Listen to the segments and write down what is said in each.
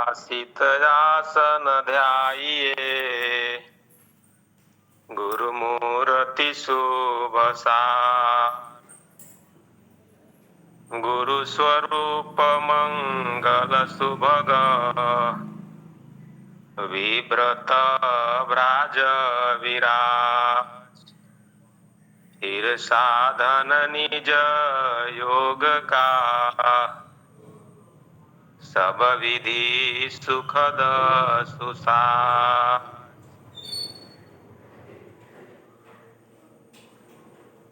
आसित आसन ध्याइए, गुरुमूर्ति शुभसार। गुरु स्वरूप मंगल सुभग, विव्रत व्राज विराज। स्थिर साधन निज योग का, सब विधि सुखद सुसार।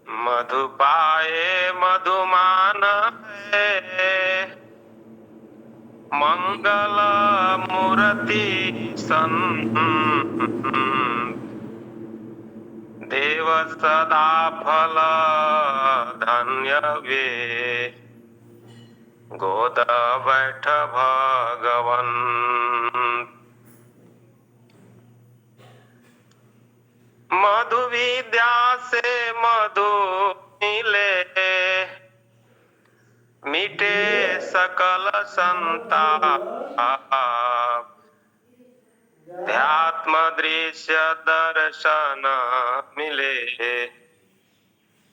मधु पाए मधुमान है, मंगल मूर्ति संत। देव सदा फल धन्य वे, गोद बैठ भगवन। मधु विद्या से मधु मिले, मिटे सकल संताप। ध्यात्म दृश्य दर्शन मिले,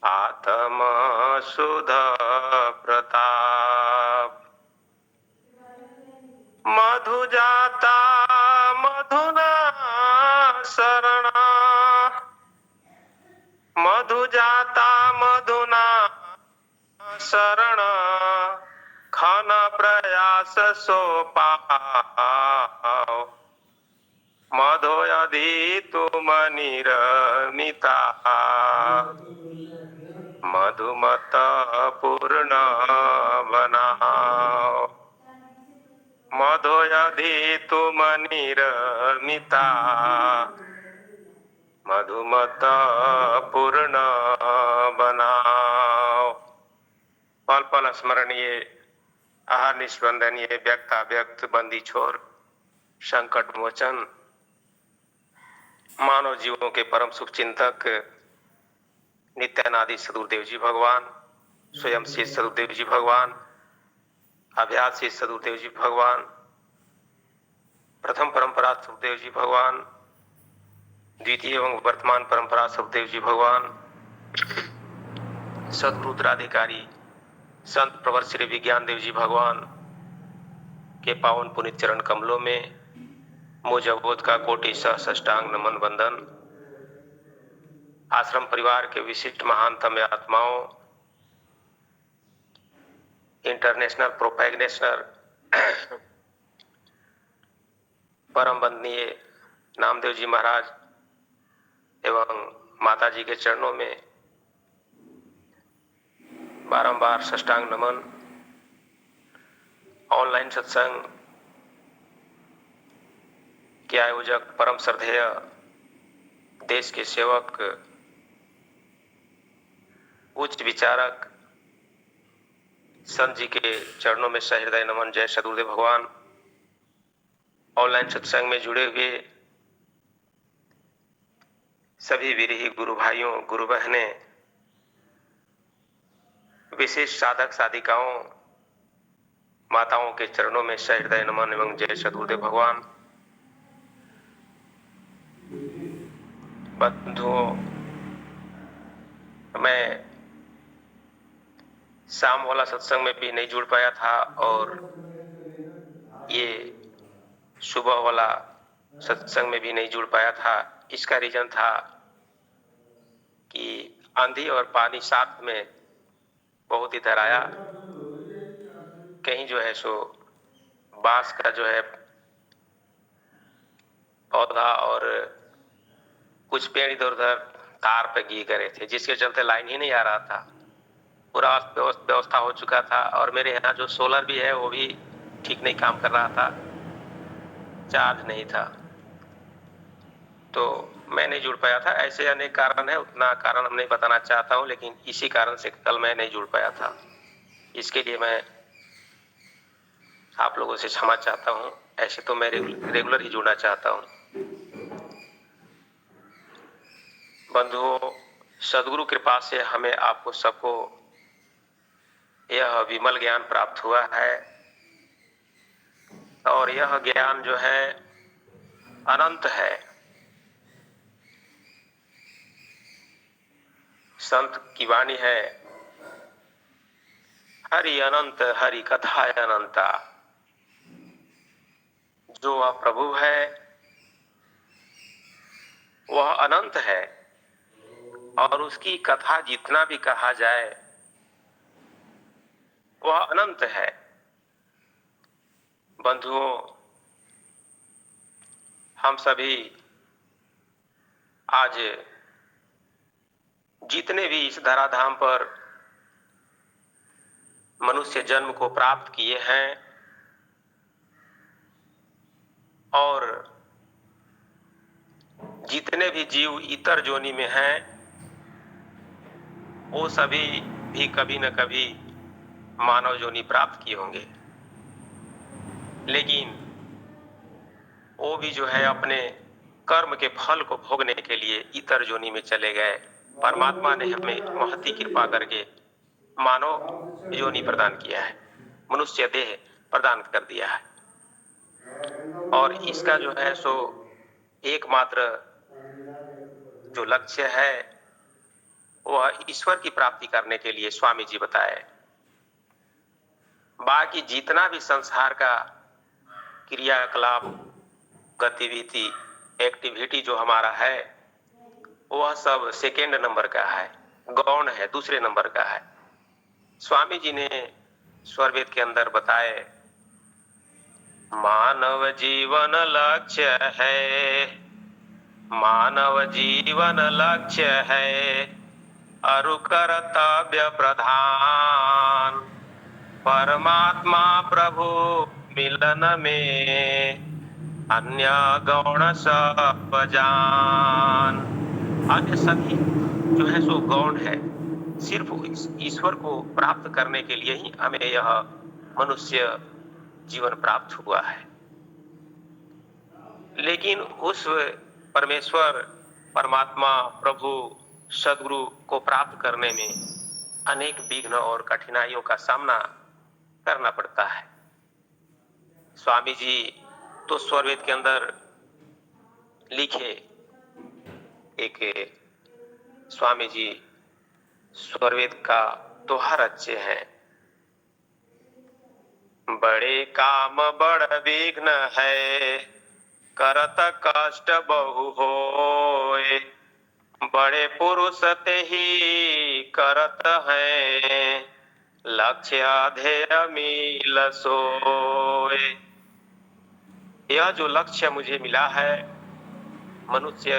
आत्म सुध प्रताप। मधु जाता मधुना शरण, मधु जाता मधुना शरण। खन प्रयास सो पाओ, मधो यदि तुम निरमिता। मधुमत पूर्ण बनाओ, मधो यदि तुम निरमिता। मधुमत पूर्ण बनाओ। पल पल स्मरणीय, आहार निस्पंदनीय, व्यक्ताव्यक्त, बंदी छोर, संकट मोचन, मानव जीवों के परम सुख चिंतक नित्यानादि सदगुरुदेव जी भगवान, स्वयं श्री सदगुरुदेव जी भगवान, अभ्यास श्री सदगुरुदेव जी भगवान, प्रथम परंपरा सदगुरुदेव जी भगवान, द्वितीय एवं वर्तमान परंपरा सदगुरुदेव जी भगवान, सदगुरु उत्तराधिकारी संत प्रवर श्री विज्ञान देव जी भगवान के पावन पुनित चरण कमलों में मुझ अवोध का कोटि सह साष्टांग नमन वंदन। आश्रम परिवार के विशिष्ट महानतम आत्माओं, इंटरनेशनल प्रोपैगनेशनल परम वंदनीय नामदेव जी महाराज एवं माता जी के चरणों में बारंबार साष्टांग नमन। ऑनलाइन सत्संग के आयोजक, परम श्रद्धेय देश के सेवक, उच्च विचारक संत जी के चरणों में सहृदय नमन। जय सदगुरुदेव भगवान। ऑनलाइन सत्संग में जुड़े हुए सभी विरही गुरु भाइयों, गुरु बहनें, विशेष साधक साधिकाओं, माताओं के चरणों में सहृदय नमन एवं जय सदगुरुदेव भगवान। बंधुओं, मैं शाम वाला सत्संग में भी नहीं जुड़ पाया था और ये सुबह वाला सत्संग में भी नहीं जुड़ पाया था। इसका रीजन था कि आंधी और पानी साथ में बहुत इधर आया। कहीं जो है सो बांस का जो है पौधा और कुछ पेड़ इधर उधर तार पे गिर गए थे, जिसके चलते लाइन ही नहीं आ रहा था। पूरा व्यवस्था हो चुका था और मेरे यहाँ जो सोलर भी है वो भी ठीक नहीं काम कर रहा था, चार्ज नहीं था, तो मैं नहीं जुड़ पाया था। ऐसे अनेक कारण है, उतना कारण हम नहीं बताना चाहता हूँ, लेकिन इसी कारण से कल मैं नहीं जुड़ पाया था। इसके लिए मैं आप लोगों से क्षमा चाहता हूँ। ऐसे तो मैं रेगुलर ही जुड़ना चाहता हूँ। बंधुओं, सदगुरु कृपा से हमें आपको सबको यह विमल ज्ञान प्राप्त हुआ है और यह ज्ञान जो है अनंत है। संत की वाणी है, हरि अनंत हरि कथा अनंता। जो वह प्रभु है वह अनंत है और उसकी कथा जितना भी कहा जाए वह अनंत है। बंधुओं, हम सभी आज जितने भी इस धराधाम पर मनुष्य जन्म को प्राप्त किए हैं और जितने भी जीव इतर जोनि में हैं, वो सभी भी कभी न कभी मानव जोनि प्राप्त किए होंगे, लेकिन वो भी जो है अपने कर्म के फल को भोगने के लिए इतर जोनि में चले गए। परमात्मा ने हमें महती कृपा करके मानव योनि प्रदान किया है, मनुष्य देह प्रदान कर दिया है और इसका जो है सो एकमात्र जो लक्ष्य है वह ईश्वर की प्राप्ति करने के लिए स्वामी जी बताए। बाकी जितना भी संसार का क्रियाकलाप, गतिविधि, एक्टिविटी जो हमारा है वह सब सेकेंड नंबर का है, गौण है, दूसरे नंबर का है। स्वामी जी ने स्वरवेद के अंदर बताए, मानव जीवन लक्ष्य है, मानव जीवन लक्ष्य है, अरु कर्तव्य प्रधान, परमात्मा प्रभु मिलन में अन्य गौण सब जान। अन्य सभी जो है सो गौण है, सिर्फ ईश्वर को प्राप्त करने के लिए ही हमें यह मनुष्य जीवन प्राप्त हुआ है। लेकिन उस परमेश्वर, परमात्मा, प्रभु, सदगुरु को प्राप्त करने में अनेक विघ्न और कठिनाइयों का सामना करना पड़ता है। स्वामी जी तो स्वरवेद के अंदर लिखे, एक स्वामी जी स्वरवेद का दोहा रचे हैं, बड़े काम बड़ विघ्न है, करत कष्ट बहु होए, बड़े पुरुष ते ही करत हैं, लक्ष्य ध्येय मिल सोए। यह जो लक्ष्य मुझे मिला है, मनुष्य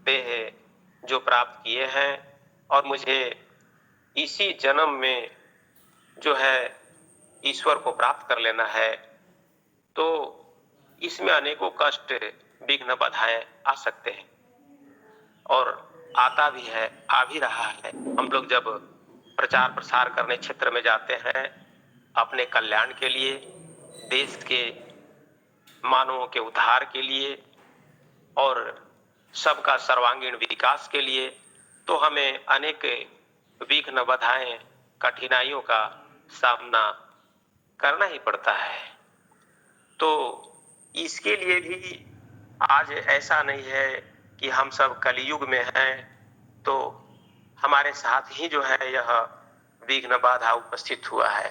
देह जो प्राप्त किए हैं और मुझे इसी जन्म में जो है ईश्वर को प्राप्त कर लेना है, तो इसमें अनेकों कष्ट, विघ्न, बाधाएं आ सकते हैं और आता भी है, आ भी रहा है। हम लोग जब प्रचार प्रसार करने क्षेत्र में जाते हैं अपने कल्याण के लिए, देश के मानवों के उद्धार के लिए और सबका सर्वांगीण विकास के लिए, तो हमें अनेक विघ्न, बाधाएं, कठिनाइयों का सामना करना ही पड़ता है। तो इसके लिए भी आज ऐसा नहीं है कि हम सब कलयुग में हैं तो हमारे साथ ही जो है यह विघ्न, बाधा उपस्थित हुआ है।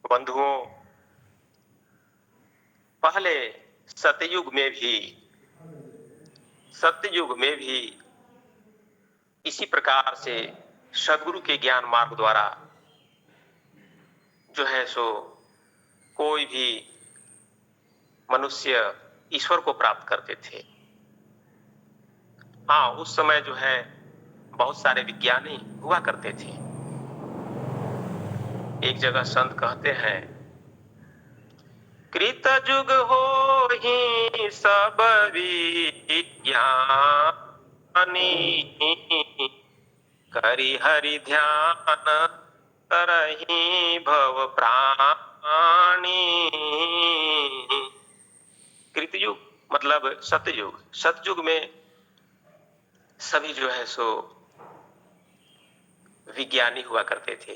बंधुओं, पहले सतयुग में भी इसी प्रकार से सदगुरु के ज्ञान मार्ग द्वारा जो है सो कोई भी मनुष्य ईश्वर को प्राप्त करते थे। हाँ, उस समय जो है बहुत सारे विज्ञानी हुआ करते थे। एक जगह संत कहते हैं, कृत युग हो ही सब विज्ञानी, करि हरि ध्यान तरहि भव प्राणी। कृतयुग मतलब सतयुग। सतयुग में सभी जो है सो विज्ञानी हुआ करते थे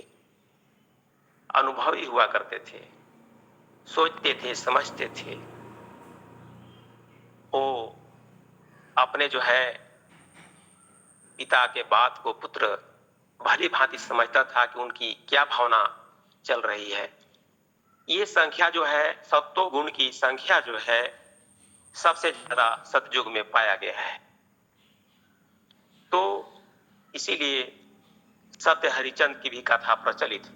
अनुभवी हुआ करते थे, सोचते थे, समझते थे। वो अपने जो है पिता के बात को पुत्र भली भांति समझता था कि उनकी क्या भावना चल रही है। ये संख्या जो है, सत्व गुण की संख्या जो है, सबसे ज्यादा सतयुग में पाया गया है। तो इसीलिए सत्य हरिचंद की भी कथा प्रचलित।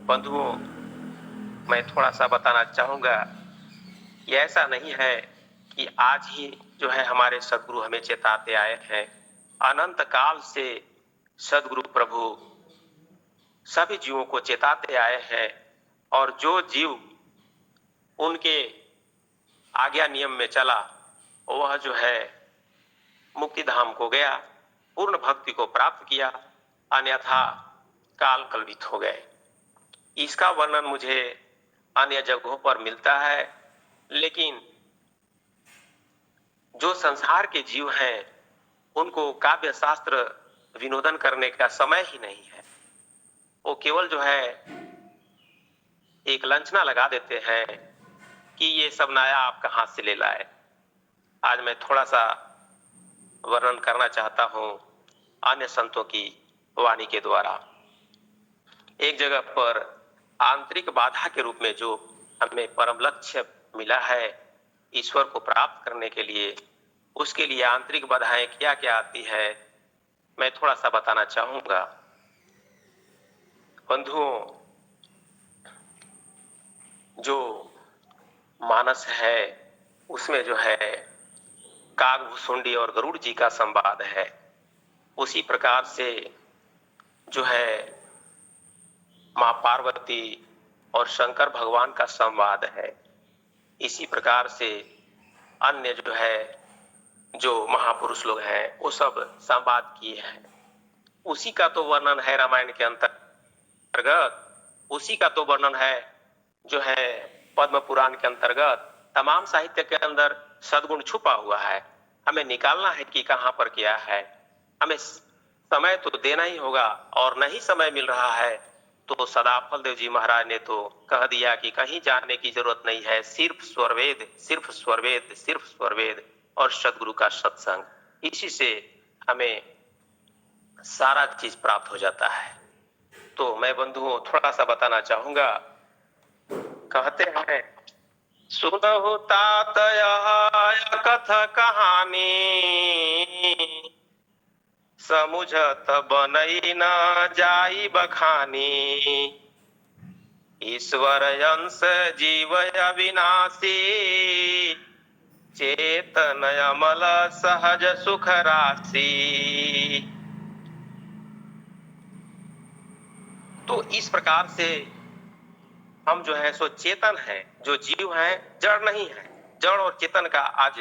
बंधुओं, मैं थोड़ा सा बताना चाहूंगा कि ऐसा नहीं है कि आज ही जो है हमारे सदगुरु हमें चेताते आए हैं। अनंत काल से सदगुरु प्रभु सभी जीवों को चेताते आए हैं, और जो जीव उनके आज्ञा नियम में चला वह जो है मुक्ति धाम को गया, पूर्ण भक्ति को प्राप्त किया, अन्यथा काल कल्पित हो गए। इसका वर्णन मुझे अन्य जगहों पर मिलता है, लेकिन जो संसार के जीव हैं उनको काव्य शास्त्र विनोदन करने का समय ही नहीं है। वो केवल जो है एक लांछना लगा देते हैं कि ये सब नया आप कहां से ले लाए। आज मैं थोड़ा सा वर्णन करना चाहता हूं अन्य संतों की वाणी के द्वारा। एक जगह पर आंतरिक बाधा के रूप में जो हमें परम लक्ष्य मिला है ईश्वर को प्राप्त करने के लिए, उसके लिए आंतरिक बाधाएं क्या क्या आती है, मैं थोड़ा सा बताना चाहूंगा। बंधुओं, जो मानस है उसमें जो है कागभूषुंडी और गरुड़ जी का संवाद है। उसी प्रकार से जो है मां पार्वती और शंकर भगवान का संवाद है। इसी प्रकार से अन्य जो है जो महापुरुष लोग हैं वो सब संवाद किए हैं। उसी का तो वर्णन है रामायण के अंतर्गत, उसी का तो वर्णन है जो है पद्म पुराण के अंतर्गत। तमाम साहित्य के अंदर सद्गुण छुपा हुआ है, हमें निकालना है कि कहां पर क्या है। हमें समय तो देना ही होगा, और नहीं समय मिल रहा है तो सदाफल देव जी महाराज ने तो कह दिया कि कहीं जाने की जरूरत नहीं है, सिर्फ स्वरवेद, सिर्फ स्वरवेद, सिर्फ स्वरवेद और सदगुरु का सत्संग, इसी से हमें सारा चीज प्राप्त हो जाता है। तो मैं बंधुओं थोड़ा सा बताना चाहूंगा। कहते हैं, सुनहु तात यह कथ कहानी, समुझत बनई न जाई बखानी। ईश्वर अंश जीव अविनाशी, चेतन अमल सहज सुख राशि। तो इस प्रकार से हम जो है सो चेतन है, जो जीव है जड़ नहीं है। जड़ और चेतन का आज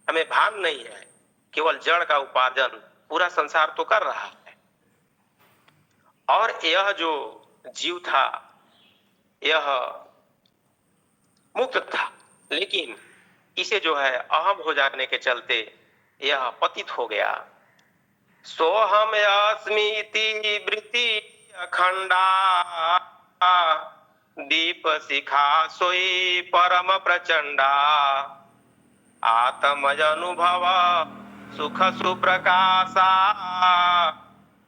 हमें भान नहीं है, केवल जड़ का उपार्जन पूरा संसार तो कर रहा है। और यह जो जीव था यह मुक्त था, लेकिन इसे जो है अहम हो जाने के चलते यह पतित हो गया। सोहम अस्मिति वृत्ति अखंडा, दीप शिखा सोई परम प्रचंडा। आत्म अनुभव सुख सुप्रकाशा,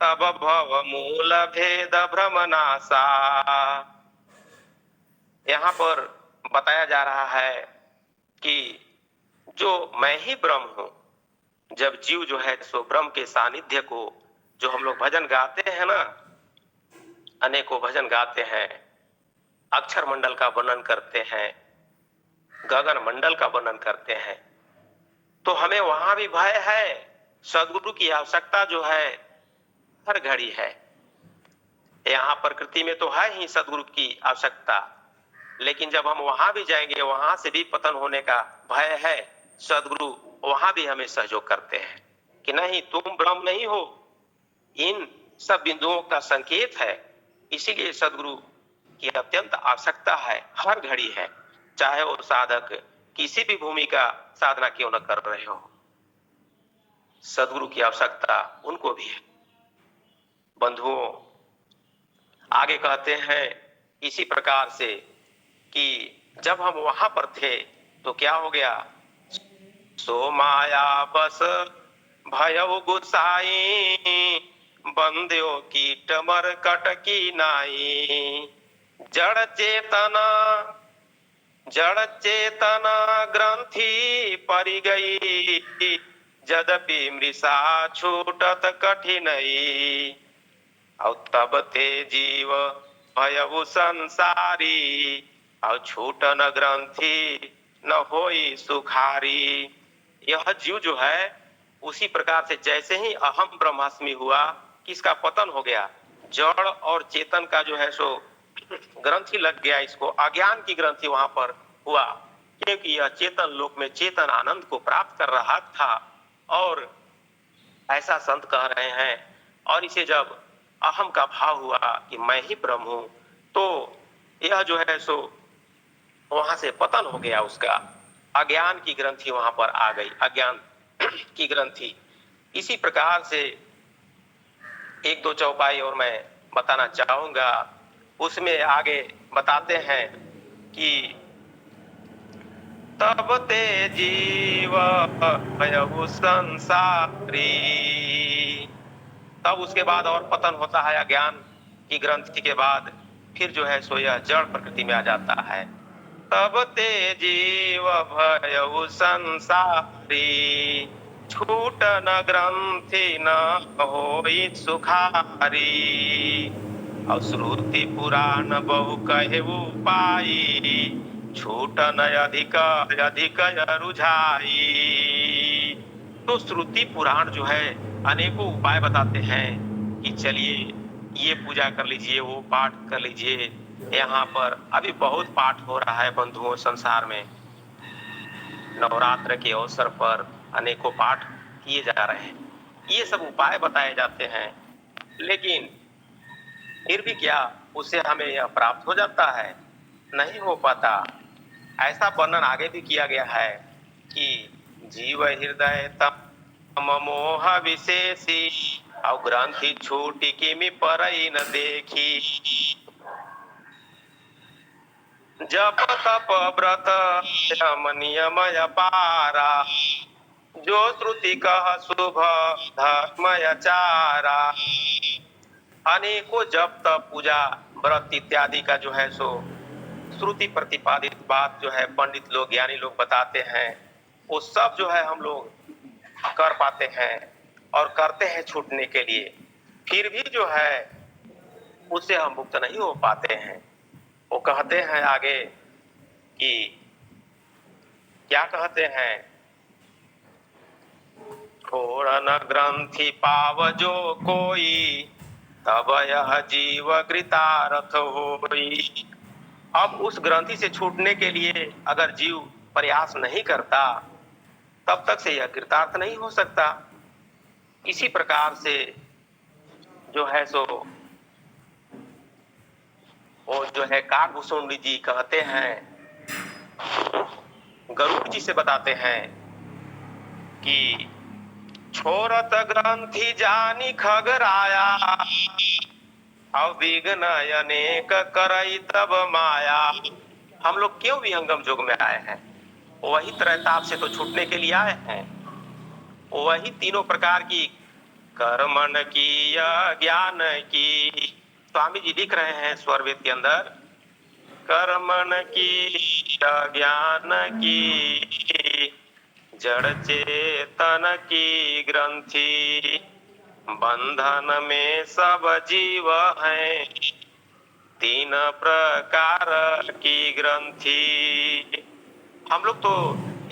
तब भव मूल भेद भ्रमनाशा। यहाँ पर बताया जा रहा है कि जो मैं ही ब्रह्म हूं, जब जीव जो है सो ब्रह्म के सानिध्य को, जो हम लोग भजन गाते हैं ना, अनेकों भजन गाते हैं, अक्षर मंडल का वर्णन करते हैं, गगन मंडल का वर्णन करते हैं, तो हमें वहां भी भय है। सदगुरु की आवश्यकता जो है हर घड़ी है। यहाँ प्रकृति में तो है ही सदगुरु की आवश्यकता, लेकिन जब हम वहां भी जाएंगे वहां से भी पतन होने का भय है। सदगुरु वहां भी हमें सहयोग करते हैं कि नहीं, तुम ब्रह्म नहीं हो। इन सब बिंदुओं का संकेत है। इसीलिए सदगुरु की अत्यंत आवश्यकता है, हर घड़ी है, चाहे वो साधक किसी भी भूमि का साधना क्यों न कर रहे हो, सदगुरु की आवश्यकता उनको भी है। बंधुओं, आगे कहते हैं इसी प्रकार से कि जब हम वहां पर थे तो क्या हो गया, सो माया बस भयउ गुसाई, बंद्यो कीट मरकट की नाई। जड़ चेतना ग्रंथि परि गई, यद्यपि मृषा छूटत कठिनई। और तब ते जीव भयउ संसारी, और छूटन ग्रंथि न होई सुखारी। यह जीव जो है उसी प्रकार से जैसे ही अहम ब्रह्मास्मि हुआ, किसका पतन हो गया, जड़ और चेतन का जो है सो ग्रंथि लग गया, इसको अज्ञान की ग्रंथि वहां पर हुआ, क्योंकि यह चेतन लोक में चेतन आनंद को प्राप्त कर रहा था। और ऐसा संत कह रहे हैं। और इसे जब अहम का भाव हुआ कि मैं ही ब्रह्म हूं, तो यह जो है सो वहां से पतन हो गया, उसका अज्ञान की ग्रंथि वहां पर आ गई, अज्ञान की ग्रंथि। इसी प्रकार से एक दो चौपाई और मैं बताना चाहूंगा। उसमें आगे बताते हैं कि तब ते जीव भयउ संसारी। तब उसके बाद और पतन होता है अज्ञान की ग्रंथि के बाद, फिर जो है सो यह जड़ प्रकृति में आ जाता है। तब ते जीव भयउ संसारी, छूट न ग्रंथि न होई सुखारी। और श्रुति पुराण बहु कहे पाई, छूट न अधिक अधिक रुझाई। तो श्रुति पुराण जो है अनेकों उपाय बताते हैं कि चलिए ये पूजा कर लीजिए, वो पाठ कर लीजिए। यहाँ पर अभी बहुत पाठ हो रहा है बंधुओं संसार में, नवरात्र के अवसर पर अनेकों पाठ किए जा रहे हैं, ये सब उपाय बताए जाते हैं। लेकिन फिर भी क्या उससे हमें यह प्राप्त हो जाता है? नहीं हो पाता। ऐसा वर्णन आगे भी किया गया है कि जीव हृदय तम मोह विशेषी, और ग्रंथि छूटी किमि परई न देखी। जप तप व्रत यम नियम अपारा, जो श्रुति कह शुभ धर्म आचारा। अनेकों जप तप पूजा व्रत इत्यादि का जो है सो श्रुति प्रतिपादित बात जो है पंडित लोग ज्ञानी लोग बताते हैं, वो सब जो है हम लोग कर पाते हैं और करते हैं छूटने के लिए। फिर भी जो है उससे हम मुक्त नहीं हो पाते हैं। वो कहते हैं आगे कि क्या कहते हैं, छोड़ न ग्रंथि पाव जो कोई, तब यह जीव कृतार्थ होई। अब उस ग्रंथि से छूटने के लिए अगर जीव प्रयास नहीं करता, तब तक से यह कृतार्थ नहीं हो सकता। इसी प्रकार से जो है सो वो जो है काकभूषुंडी जी कहते हैं, गरुड़ जी से बताते हैं कि छोरत ग्रंथि जानी खगराया, अविघ्न अनेक करई तब माया। हम लोग क्यों विहंगम युग में आए हैं? वही त्रैताप से तो छूटने के लिए आए हैं। वही तीनों प्रकार की कर्मण की या ज्ञान की, स्वामी जी लिख रहे हैं स्वरवेद के अंदर, कर्मण की या ज्ञान की, जड़ चेतन की ग्रंथि, बंधन में सब जीव हैं, तीन प्रकार की ग्रंथि। हम लोग तो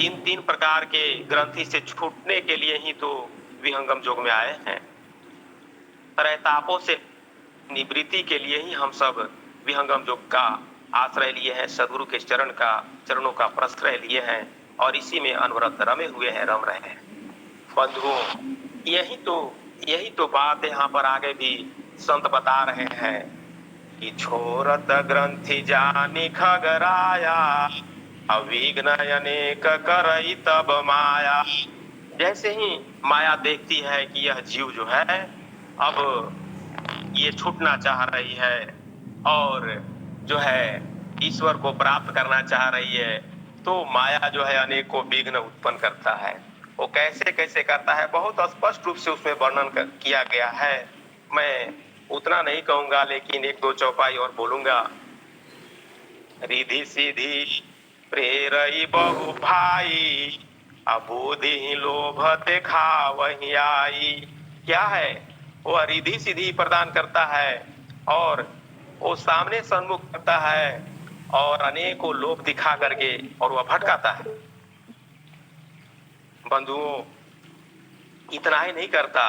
इन तीन प्रकार के ग्रंथि से छूटने के लिए ही तो विहंगम योग में आए हैं। त्रैतापों से निवृत्ति के लिए ही हम सब विहंगम योग का आश्रय लिए हैं, सदगुरु के चरणों का प्रश्रय लिए हैं, और इसी में अनवरत रमे हुए हैं, रम रहे हैं। बंधुओं, यही तो बात यहाँ पर आगे भी संत बता रहे हैं कि छोरत ग्रंथि जानी खगराया, अविघ्न अनेक करई तब माया। जैसे ही माया देखती है कि यह जीव जो है अब ये छूटना चाह रही है, और जो है ईश्वर को प्राप्त करना चाह रही है, तो माया जो है अनेकों विघ्न उत्पन्न करता है। वो कैसे कैसे करता है बहुत स्पष्ट रूप से उसमें वर्णन किया गया है। मैं उतना नहीं कहूंगा, लेकिन एक दो चौपाई और बोलूंगा। रिधि सीधी प्रेरई बहु भाई, अबूधि लोभ देखा वही आई। क्या है? वो रिधि सीधी प्रदान करता है और वो सामने सन्मुख करता है और अनेकों लोभ दिखा करके और वह भटकाता है। बंधुओं, इतना ही नहीं करता,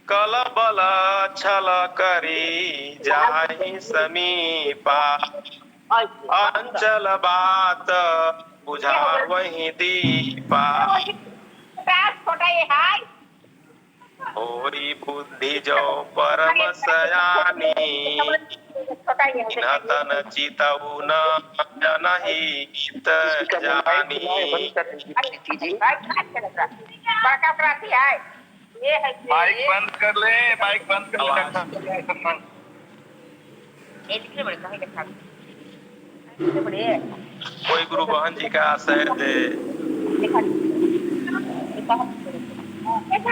कल बल छल करी जाहि समीपा, अंचल बात बुझा वही दीपा। होरी बुद्धि जो परम सयानी, तन चितऊ न जनहित जानी। माइक बंद कर ले, माइक बंद कर ले। कोई गुरु बहन जी का आशय दे।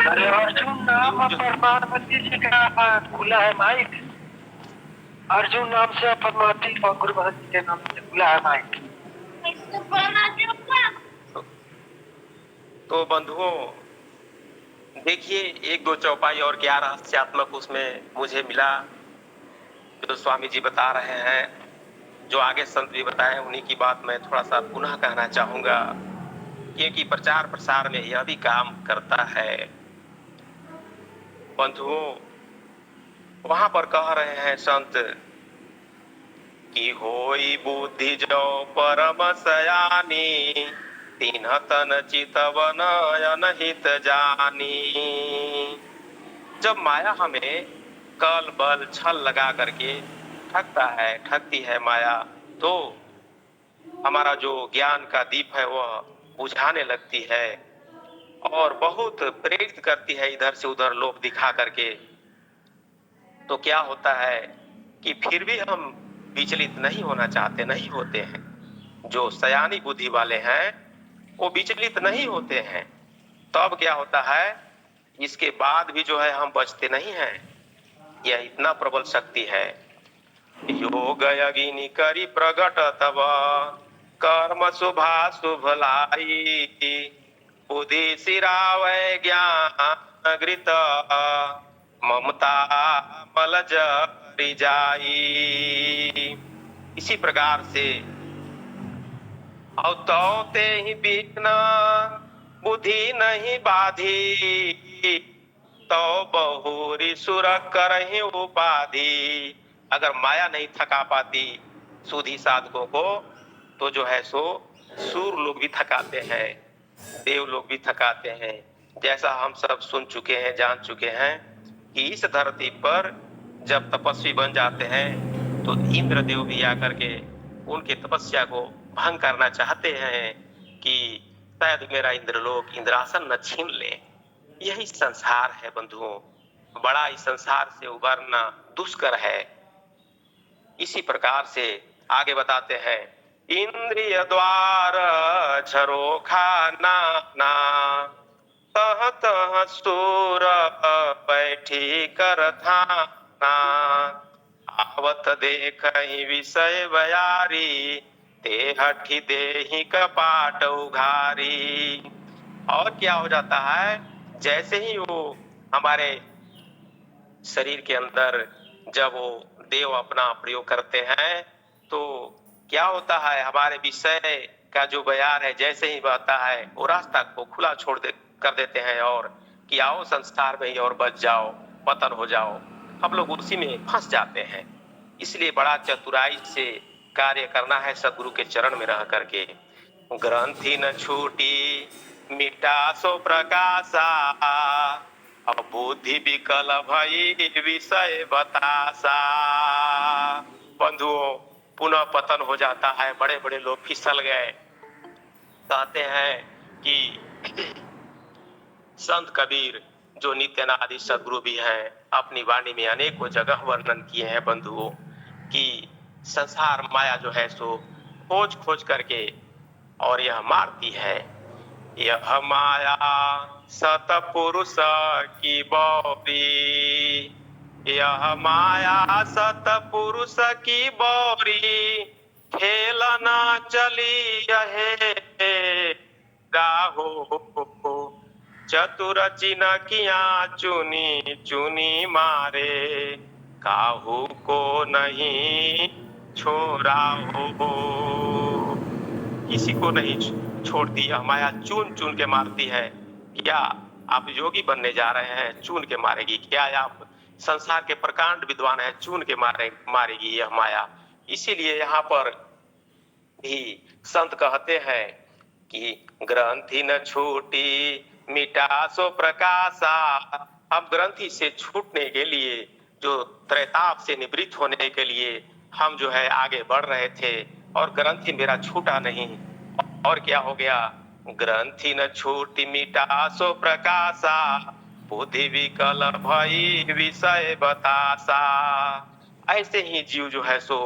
अरे अर्जुन नाम परमात्मा जी का खुला है माइक। अर्जुन नाम से परमात्मा और गुरु बहन जी के नाम से खुला है माइक। तो बंधुओं देखिए, एक दो चौपाई और क्या रहस्यात्मक उसमें मुझे मिला, जो स्वामी जी बता रहे हैं, जो आगे संत भी बताए, उन्हीं की बात मैं थोड़ा सा पुनः कहना चाहूंगा, क्योंकि प्रचार प्रसार में यह भी काम करता है। बंधुओं, वहां पर कह रहे हैं संत कि होई बुद्धि जो परम सयानी, तीन्ह तन चितवन अनहित जानी। जब माया हमें कल बल छल लगा करके ठगता है, ठगती है माया, तो हमारा जो ज्ञान का दीप है वह बुझाने लगती है और बहुत प्रेरित करती है इधर से उधर लोभ दिखा करके। तो क्या होता है कि फिर भी हम विचलित नहीं होना चाहते, नहीं होते हैं। जो सयानी बुद्धि वाले हैं वो विचलित नहीं होते हैं। तब क्या होता है, इसके बाद भी जो है हम बचते नहीं हैं। यह इतना प्रबल शक्ति है। योग अगिनि करी प्रगट तब, कर्म शुभा शुभ लाई, बुद्धि सिरावै ज्ञान घृत, ममता मल जरि जाई। इसी प्रकार से औते ही विघ्न बुद्धि नहीं बाधी, तो बहुरी सुर करहि उपाधि। अगर माया नहीं थका पाती सूधी साधकों को, तो जो है सो सूर लोग भी थकाते हैं, देव लोग भी थकाते हैं। जैसा हम सब सुन चुके हैं, जान चुके हैं कि इस धरती पर जब तपस्वी बन जाते हैं तो इंद्र देव भी आकर के उनके तपस्या को भंग करना चाहते हैं कि शायद मेरा इंद्रलोक, इंद्रासन न छीन ले। यही संसार है बंधुओं, बड़ा इस संसार से उबरना दुष्कर है। इसी प्रकार से आगे बताते हैं, इंद्रिय द्वार झरोखा नाना, तह तह सूर बैठी कर थाना, आवत देखहि विषय बयारी, ते हठी देहि कपाट उघारी। और क्या हो जाता है, जैसे ही वो हमारे शरीर के अंदर जब वो देव अपना प्रयोग करते हैं, तो क्या होता है, हमारे विषय का जो बयार है जैसे ही बहता है, वो रास्ता को खुला छोड़ कर देते हैं और कि आओ संसार में ही और बच जाओ, पतन हो जाओ। हम लोग उसी में फंस जाते हैं। इसलिए बड़ा चतुराई से कार्य करना है सदगुरु के चरण में रह करके। ग्रंथि न छूटी मिटा सो प्रकाशा, अब बुद्धि विकल भई विषय बतासा। बंधुओं, पुनः पतन हो जाता है, बड़े बड़े लोग फिसल गए। कहते हैं कि संत कबीर जो नित्यानादि सदगुरु भी हैं, अपनी वाणी में अनेकों जगह वर्णन किए हैं बंधुओं, कि संसार माया जो है सो खोज खोज करके और यह मारती है। यह माया सतपुरुष की बौरी, यह माया सतपुरुष की बौरी, खेलना चली रहे राहो। चतुर चिनकिया चुनी चुनी मारे, काहू को नहीं छोड़ा हो। किसी को नहीं छोड़ती, यह माया चुन चुन के मारती है। क्या आप योगी बनने जा रहे हैं? चुन के मारेगी। क्या आप संसार के प्रकांड विद्वान हैं? चुन के मारेगी यह माया। इसीलिए यहाँ पर भी संत कहते हैं कि ग्रंथि न छूटी मिटा सो प्रकाशा। हम ग्रंथि से छूटने के लिए, जो त्रैताप से निवृत्त होने के लिए हम जो है आगे बढ़ रहे थे, और ग्रंथि मेरा छूटा नहीं। और क्या हो गया? ग्रंथि न छूटी मिटा सो प्रकाशा, बुद्धि विकल भई विषय बतासा। ऐसे ही जीव जो है सो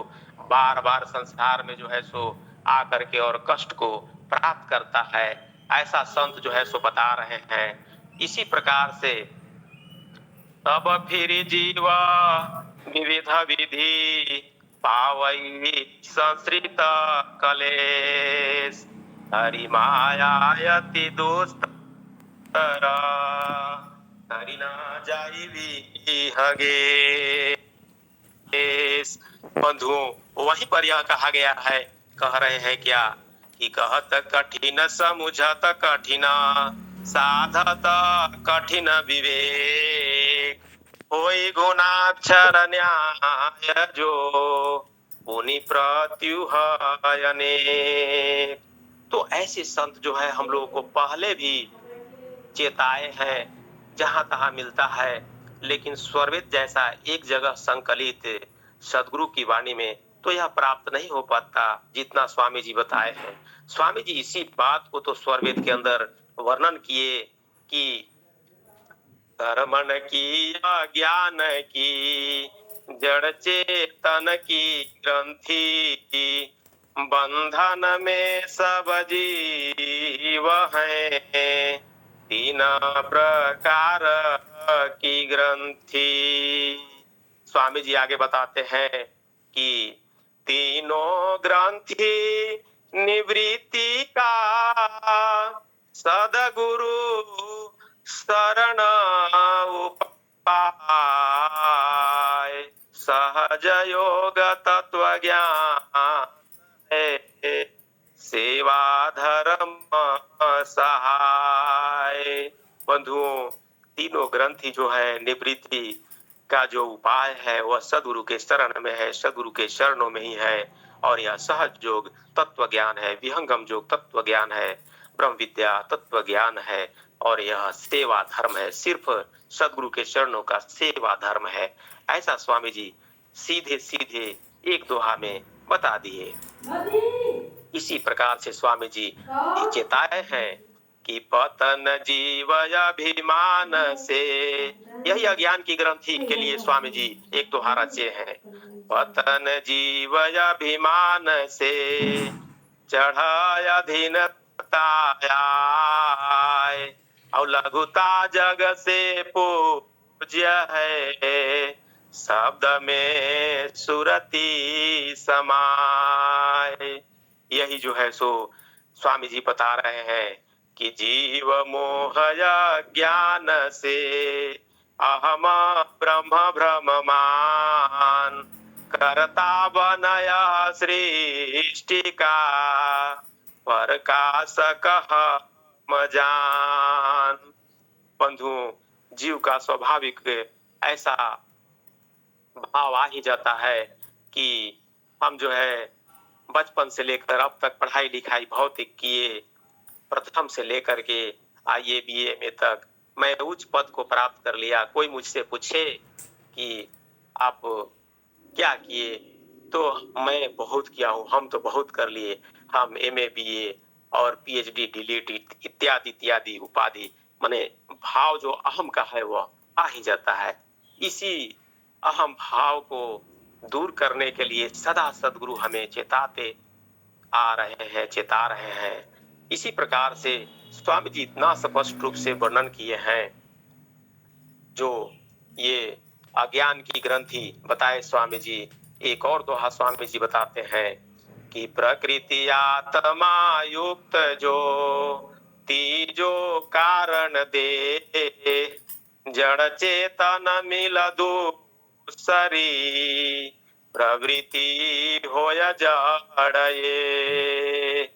बार बार संसार में जो है सो आकर के और कष्ट को प्राप्त करता है। ऐसा संत जो है सो बता रहे हैं। इसी प्रकार से तब फिर जीव विविध विधि पावई संश्रित कलेश, हरि मायायति दुस्तर हरि ना जाई हगे। बंधुओं, वहीं पर यह कहा गया है, कह रहे हैं क्या कि कहत कठिन समुझत कठिन, साधत कठिन विवेक, होई गुणाक्षर न्याय जो पुनि प्रत्युह अनेक। तो ऐसे संत जो है हम लोगों को पहले भी चेताए हैं, जहां तहां मिलता है, लेकिन स्वरवेद जैसा एक जगह संकलित सदगुरु की वाणी में तो यह प्राप्त नहीं हो पाता जितना स्वामी जी बताए हैं। स्वामी जी इसी बात को तो स्वरवेद के अंदर वर्णन किए कि कर्मण की ज्ञान की जड़ चेतन की ग्रंथि, बंधन में सब जीव हैं, तीन प्रकार की ग्रंथि। स्वामी जी आगे बताते हैं कि तीनों ग्रंथि निवृत्ति का सदगुरु शरण उपाय, सहज योग तत्व ज्ञान है, सेवा धर्म सहाय। बंधुओं, तीनों ग्रंथि जो है निवृत्ति का जो उपाय है वह सदगुरु के शरण में है, सदगुरु के चरणों में ही है। और यह सहज योग तत्व ज्ञान है, विहंगम योग तत्व ज्ञान है, ब्रह्म विद्या तत्व ज्ञान है, और यह सेवा धर्म है, सिर्फ सदगुरु के चरणों का सेवा धर्म है। ऐसा स्वामी जी सीधे सीधे एक दोहा में बता दिए। इसी प्रकार से स्वामी जी चेताए हैं कि पतन जीव अभिमान से, यही अज्ञान की ग्रंथि के लिए स्वामी जी एक दोहा रचे हैं। पतन जीव अभिमान से चढ़ाय अधीनता आए, और लघुता जग से पूज्य है, शब्द में सुरति समाए। यही जो है सो स्वामी जी बता रहे हैं कि जीव मोह ज्ञान से अहम ब्रह्म भ्रम मान, करता बनया सृष्टि का प्रकाश कह मजान। बंधु, जीव का स्वाभाविक ऐसा भाव आ ही जाता है कि हम जो है बचपन से लेकर अब तक पढ़ाई लिखाई भौतिक किए, प्रथम से लेकर के आईए बीए में तक मैं उच्च पद को प्राप्त कर लिया। कोई मुझसे पूछे कि आप क्या किए, तो मैं बहुत किया हूँ, हम तो बहुत कर लिए। हम एमए बीए और पीएचडी डीलिट इत्यादि इत्यादि उपाधि, माने भाव जो अहम का है वह आ ही जाता है। इसी अहम भाव को दूर करने के लिए सदा सद्गुरु हमें चेताते आ रहे हैं, चेता रहे हैं। इसी प्रकार से स्वामी जी इतना स्पष्ट रूप से वर्णन किए हैं, जो ये अज्ञान की ग्रंथि बताए स्वामी जी। एक और दोहा स्वामी जी बताते हैं कि प्रकृति आत्मा युक्त जो तीजो कारण दे, जड़ चेतन मिल दूसरी, प्रवृत्ति होय जड़ ये।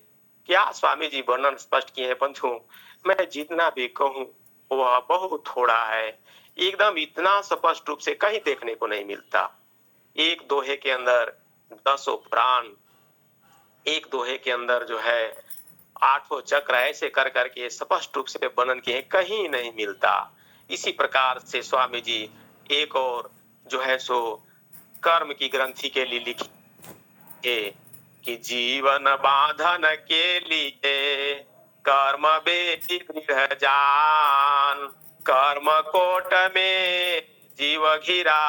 क्या स्वामी जी वर्णन स्पष्ट किए हैं बंधु। मैं जितना भी कहूं वह बहुत थोड़ा है। एकदम इतना स्पष्ट रूप से कहीं देखने को नहीं मिलता। एक दोहे के अंदर 10 प्राण, एक दोहे के अंदर जो है 8 चक्र, ऐसे कर करके स्पष्ट रूप से वर्णन किए, कहीं नहीं मिलता। इसी प्रकार से स्वामी जी एक और जो है सो कर्म की ग्रंथि के लिए लिखे कि जीवन बांधन के लिए कर्म बेदी गृह जान, कर्म कोट में जीव घिरा,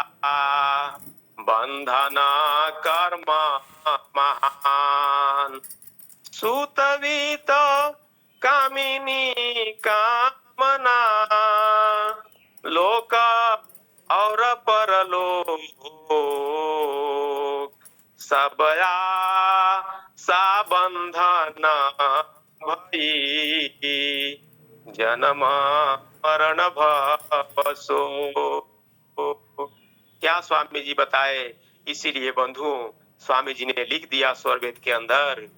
बंधन कर्म महान, सुतवित कामिनी कामना, लोक और परलोक, सबया सा बंधन भई, जन्म मरण भवसो। क्या स्वामी जी बताए। इसीलिए बंधु स्वामी जी ने लिख दिया स्वरवेद के अंदर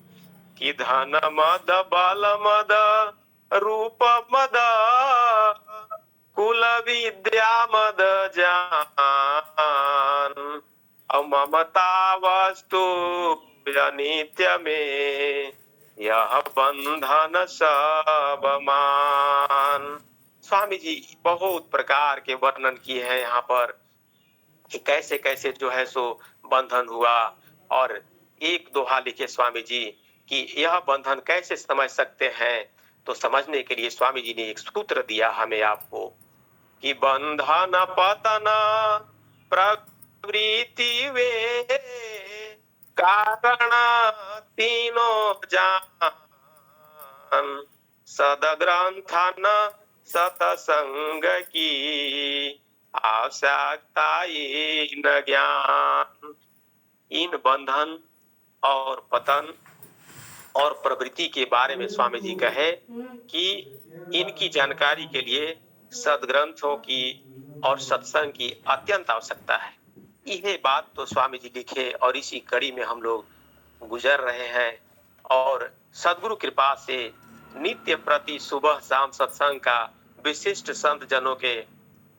कि धन मद बल मद रूप मद, कुल विद्या मद जान, ममता वस्तु अनित्य में, यह बंधन सब मान। स्वामी जी बहुत प्रकार के वर्णन किए हैं यहाँ पर कि कैसे कैसे जो है सो बंधन हुआ। और एक दोहा लिखे स्वामी जी कि यह बंधन कैसे समझ सकते हैं। तो समझने के लिए स्वामी जी ने एक सूत्र दिया हमें आपको कि बंधन पतन प्रवृत्ति वे, कारण तीनों जान, सदग्रंथन सतसंग की, आवश्यकता न ज्ञान। इन बंधन और पतन और प्रवृत्ति के बारे में स्वामी जी कहे कि इनकी जानकारी के लिए सदग्रंथों की और सत्संग की अत्यंत आवश्यकता है। यह बात तो स्वामी जी लिखे और इसी कड़ी में हम लोग गुजर रहे हैं। और सद्गुरु कृपा से नित्य प्रति सुबह शाम सत्संग का विशिष्ट संत जनों के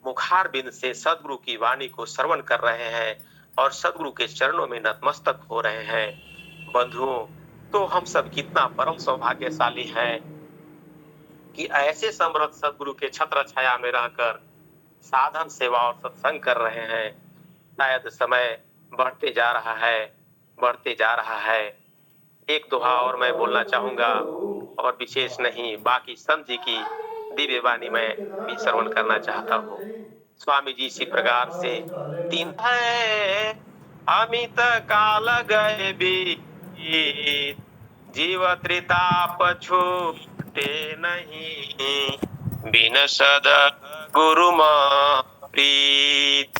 मुखार बिंद से सद्गुरु की वाणी को श्रवण कर रहे हैं और सद्गुरु के चरणों में नतमस्तक हो रहे हैं। बंधुओं, तो हम सब कितना परम सौभाग्यशाली हैं कि ऐसे समृद्ध सद्गुरु के छत्र छाया में रहकर साधन सेवा और सत्संग कर रहे हैं। शायद समय बढ़ते जा रहा है, बढ़ते जा रहा है। एक दोहा और मैं बोलना चाहूंगा और विशेष नहीं, बाकी संत जी की दिव्य वाणी में भी श्रवण करना चाहता हूँ। स्वामी जी इसी प्रकार से तीन है अमित काल गए बीत, जीव त्रिताप छूटे नहीं, बिन सद गुरु प्रीत।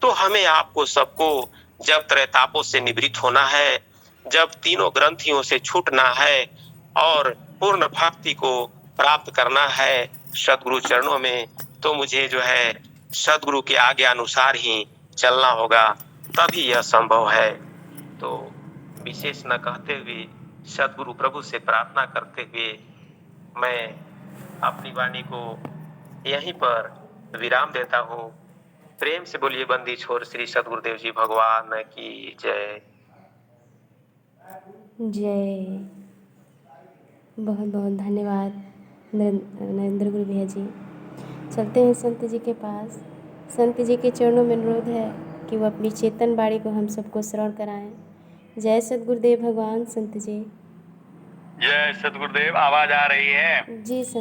तो हमें आपको सबको जब त्रैतापों से निवृत्त होना है, जब तीनों ग्रंथियों से छूटना है और पूर्ण भक्ति को प्राप्त करना है सद्गुरु चरणों में, तो मुझे जो है सद्गुरु के आज्ञा अनुसार ही चलना होगा, तभी यह संभव है। तो विशेष न कहते हुए सद्गुरु प्रभु से प्रार्थना करते हुए मैं अपनी वाणी को यहीं पर विराम देता हूँ। प्रेम से बोलिए बंदी छोर श्री सद्गुरुदेव जी भगवान की जय। जय। बहुत बहुत धन्यवाद नरेंद्र गुरु भैया जी। चलते हैं संत जी के पास। संत जी के चरणों में अनुरोध है कि वो अपनी चेतन बाणी को हम सबको श्रवण कराएं। जय सद्गुरुदेव भगवान। संत जी जय सद्गुरुदेव। आवाज आ रही है? जी संत